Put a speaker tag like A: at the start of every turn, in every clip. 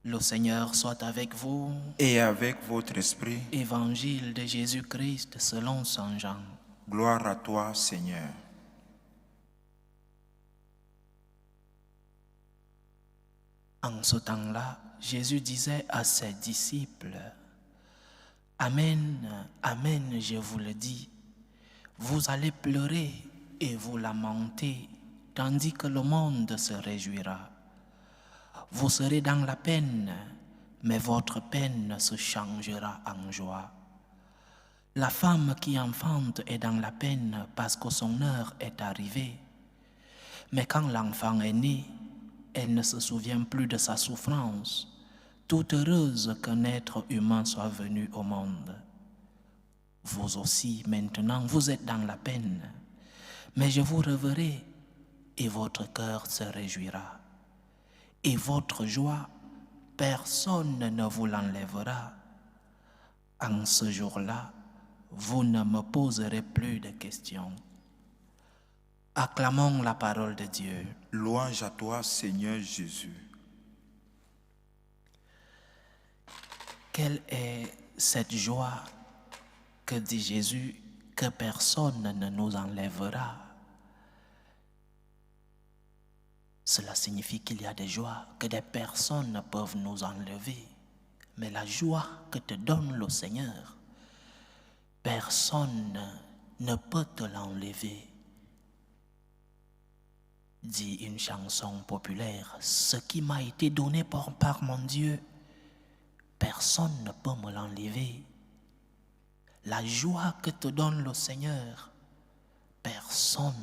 A: Le Seigneur soit avec vous.
B: Et avec votre esprit.
A: Évangile de Jésus-Christ selon Saint Jean.
B: Gloire à toi, Seigneur.
A: En ce temps-là, Jésus disait à ses disciples, « Amen, amen, je vous le dis, vous allez pleurer et vous lamenter, tandis que le monde se réjouira. Vous serez dans la peine, mais votre peine se changera en joie. La femme qui enfante est dans la peine parce que son heure est arrivée. Mais quand l'enfant est né, elle ne se souvient plus de sa souffrance, toute heureuse qu'un être humain soit venu au monde. Vous aussi, maintenant, vous êtes dans la peine, mais je vous reverrai et votre cœur se réjouira. Et votre joie, personne ne vous l'enlèvera. En ce jour-là, vous ne me poserez plus de questions. » Acclamons la parole de Dieu.
B: Louange à toi, Seigneur Jésus.
A: Quelle est cette joie que dit Jésus que personne ne nous enlèvera? Cela signifie qu'il y a des joies que des personnes ne peuvent nous enlever. Mais la joie que te donne le Seigneur, personne ne peut te l'enlever. Dit une chanson populaire, « Ce qui m'a été donné par mon Dieu, personne ne peut me l'enlever. » La joie que te donne le Seigneur, personne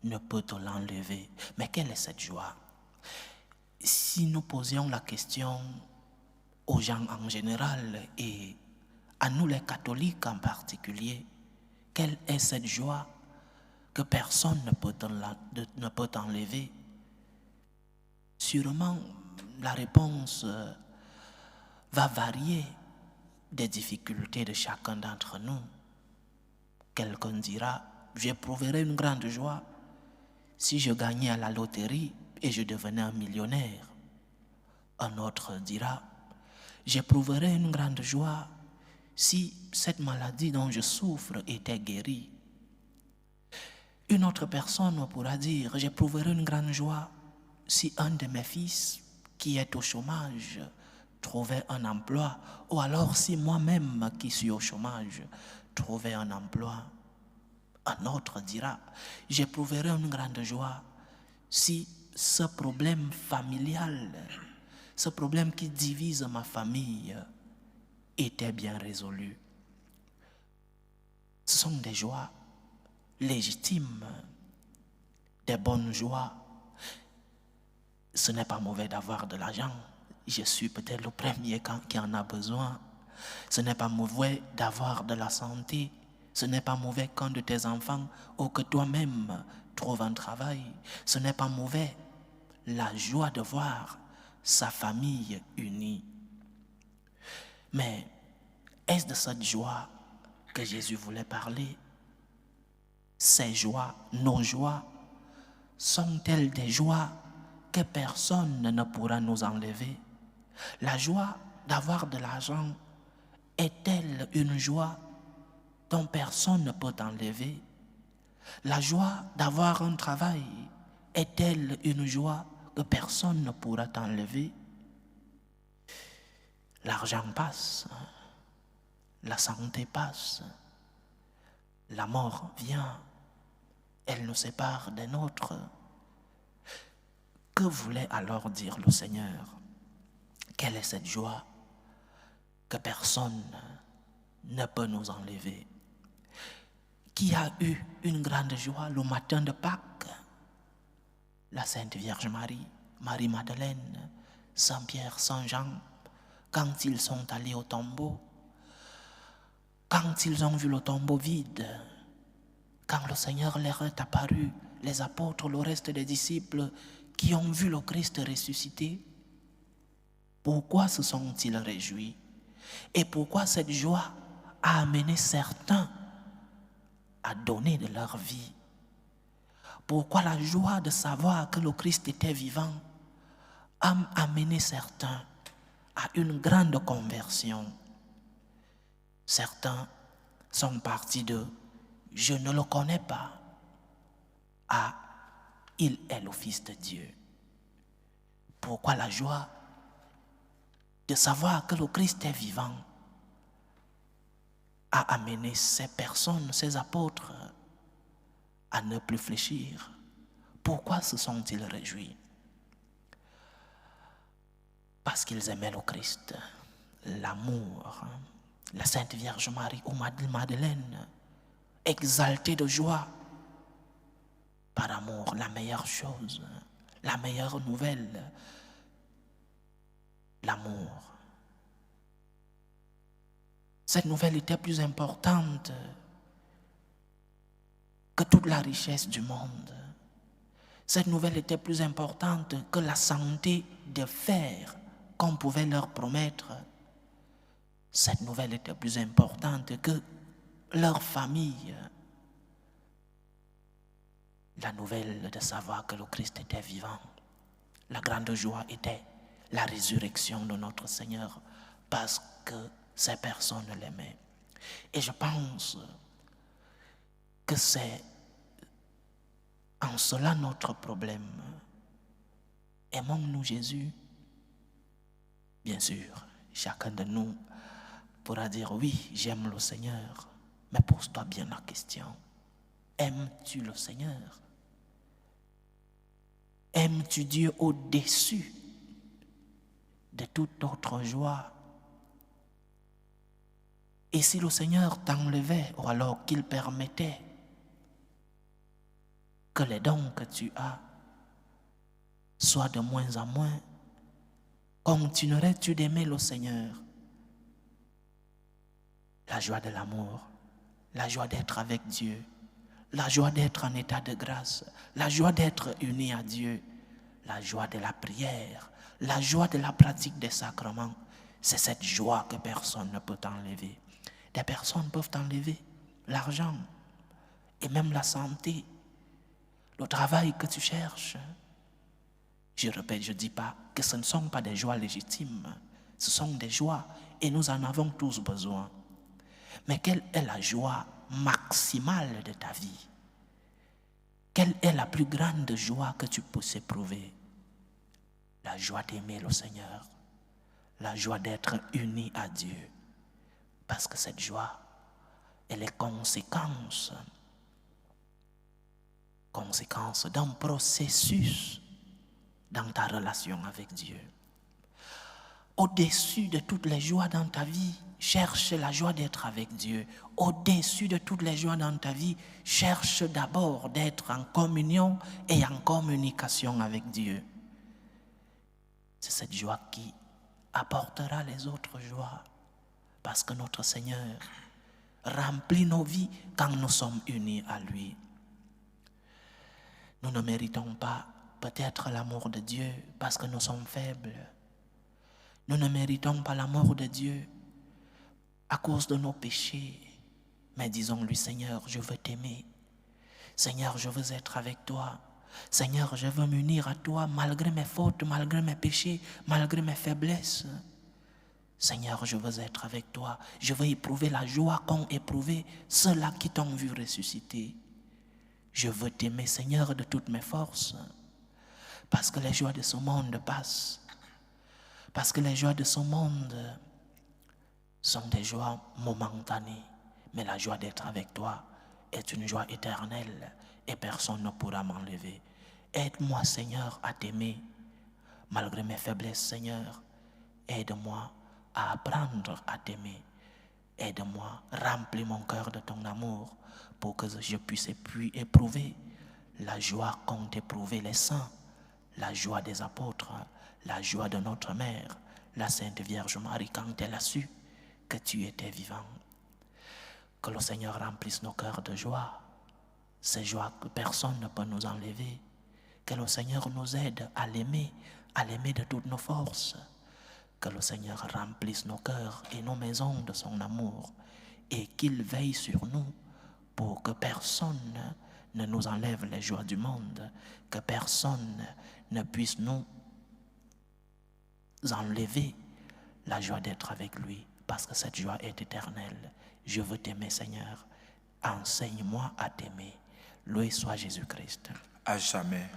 A: ne peut te l'enlever. Mais quelle est cette joie? Si nous posions la question aux gens en général et à nous les catholiques en particulier, quelle est cette joie que personne ne peut t'enlever? Sûrement, la réponse va varier des difficultés de chacun d'entre nous. Quelqu'un dira, j'éprouverai une grande joie si je gagnais à la loterie et je devenais un millionnaire. Un autre dira, j'éprouverai une grande joie si cette maladie dont je souffre était guérie. Une autre personne pourra dire, j'éprouverai une grande joie si un de mes fils qui est au chômage trouvait un emploi, ou alors si moi-même qui suis au chômage trouvais un emploi. Un autre dira, j'éprouverai une grande joie si ce problème familial, ce problème qui divise ma famille était bien résolu. Ce sont des joies légitimes, des bonnes joies. Ce n'est pas mauvais d'avoir de l'argent. Je suis peut-être le premier qui en a besoin. Ce n'est pas mauvais d'avoir de la santé. Ce n'est pas mauvais qu'un de tes enfants ou que toi-même trouve un travail. Ce n'est pas mauvais la joie de voir sa famille unie. Mais est-ce de cette joie que Jésus voulait parler? Ces joies, nos joies, sont-elles des joies que personne ne pourra nous enlever? La joie d'avoir de l'argent est-elle une joie dont personne ne peut enlever? La joie d'avoir un travail est-elle une joie que personne ne pourra t'enlever? L'argent passe, la santé passe, la mort vient, elle nous sépare des nôtres. Que voulait alors dire le Seigneur? Quelle est cette joie que personne ne peut nous enlever? Qui a eu une grande joie le matin de Pâques? La Sainte Vierge Marie, Marie-Madeleine, Saint-Pierre, Saint-Jean, quand ils sont allés au tombeau, quand ils ont vu le tombeau vide, quand le Seigneur leur est apparu, les apôtres, le reste des disciples qui ont vu le Christ ressuscité, pourquoi se sont-ils réjouis? Et pourquoi cette joie a amené certains à donner de leur vie? Pourquoi la joie de savoir que le Christ était vivant a amené certains à une grande conversion. Certains sont partis de « je ne le connais pas » à « il est le Fils de Dieu ». Pourquoi la joie de savoir que le Christ est vivant a amené ces personnes, ces apôtres, à ne plus fléchir. Pourquoi se sont-ils réjouis? Parce qu'ils aimaient le Christ, l'amour. La Sainte Vierge Marie ou Madeleine, exaltée de joie par amour, la meilleure chose, la meilleure nouvelle, l'amour. Cette nouvelle était plus importante que toute la richesse du monde. Cette nouvelle était plus importante que la santé de fer qu'on pouvait leur promettre. Cette nouvelle était plus importante que leur famille. La nouvelle de savoir que le Christ était vivant. La grande joie était la résurrection de notre Seigneur parce que ces personnes l'aimaient. Et je pense que c'est en cela notre problème. Aimons-nous Jésus? Bien sûr, chacun de nous pourra dire oui, j'aime le Seigneur, mais pose-toi bien la question. Aimes-tu le Seigneur? Aimes-tu Dieu au-dessus de toute autre joie? Et si le Seigneur t'enlevait, ou alors qu'il permettait que les dons que tu as soient de moins en moins, continuerais-tu d'aimer le Seigneur? La joie de l'amour, la joie d'être avec Dieu, la joie d'être en état de grâce, la joie d'être uni à Dieu, la joie de la prière, la joie de la pratique des sacrements. C'est cette joie que personne ne peut enlever. Des personnes peuvent enlever l'argent et même la santé, le travail que tu cherches. Je répète, je ne dis pas que ce ne sont pas des joies légitimes. Ce sont des joies et nous en avons tous besoin. Mais quelle est la joie maximale de ta vie? Quelle est la plus grande joie que tu puisses éprouver? La joie d'aimer le Seigneur, la joie d'être uni à Dieu. Parce que cette joie, elle est conséquence d'un processus dans ta relation avec Dieu. Au-dessus de toutes les joies dans ta vie, cherche la joie d'être avec Dieu. Au-dessus de toutes les joies dans ta vie, cherche d'abord d'être en communion et en communication avec Dieu. C'est cette joie qui apportera les autres joies. Parce que notre Seigneur remplit nos vies quand nous sommes unis à lui. Nous ne méritons pas peut-être l'amour de Dieu parce que nous sommes faibles. Nous ne méritons pas l'amour de Dieu à cause de nos péchés. Mais disons-lui, Seigneur, je veux t'aimer. Seigneur, je veux être avec toi. Seigneur, je veux m'unir à toi malgré mes fautes, malgré mes péchés, malgré mes faiblesses. Seigneur, je veux être avec toi. Je veux éprouver la joie qu'ont éprouvé ceux-là qui t'ont vu ressusciter. Je veux t'aimer, Seigneur, de toutes mes forces. Parce que les joies de ce monde passent. Parce que les joies de ce monde sont des joies momentanées. Mais la joie d'être avec toi est une joie éternelle et personne ne pourra m'enlever. Aide-moi, Seigneur, à t'aimer. Malgré mes faiblesses, Seigneur, aide-moi à apprendre à t'aimer. Aide-moi, remplis mon cœur de ton amour pour que je puisse éprouver la joie qu'ont éprouvé les saints, la joie des apôtres, la joie de notre mère, la Sainte Vierge Marie, quand elle a su que tu étais vivant. Que le Seigneur remplisse nos cœurs de joie, ces joies que personne ne peut nous enlever. Que le Seigneur nous aide à l'aimer de toutes nos forces. Que le Seigneur remplisse nos cœurs et nos maisons de son amour et qu'il veille sur nous pour que personne ne nous enlève les joies du monde, que personne ne puisse nous enlever la joie d'être avec lui, parce que cette joie est éternelle. Je veux t'aimer, Seigneur. Enseigne-moi à t'aimer. Loué soit Jésus-Christ.
B: À jamais.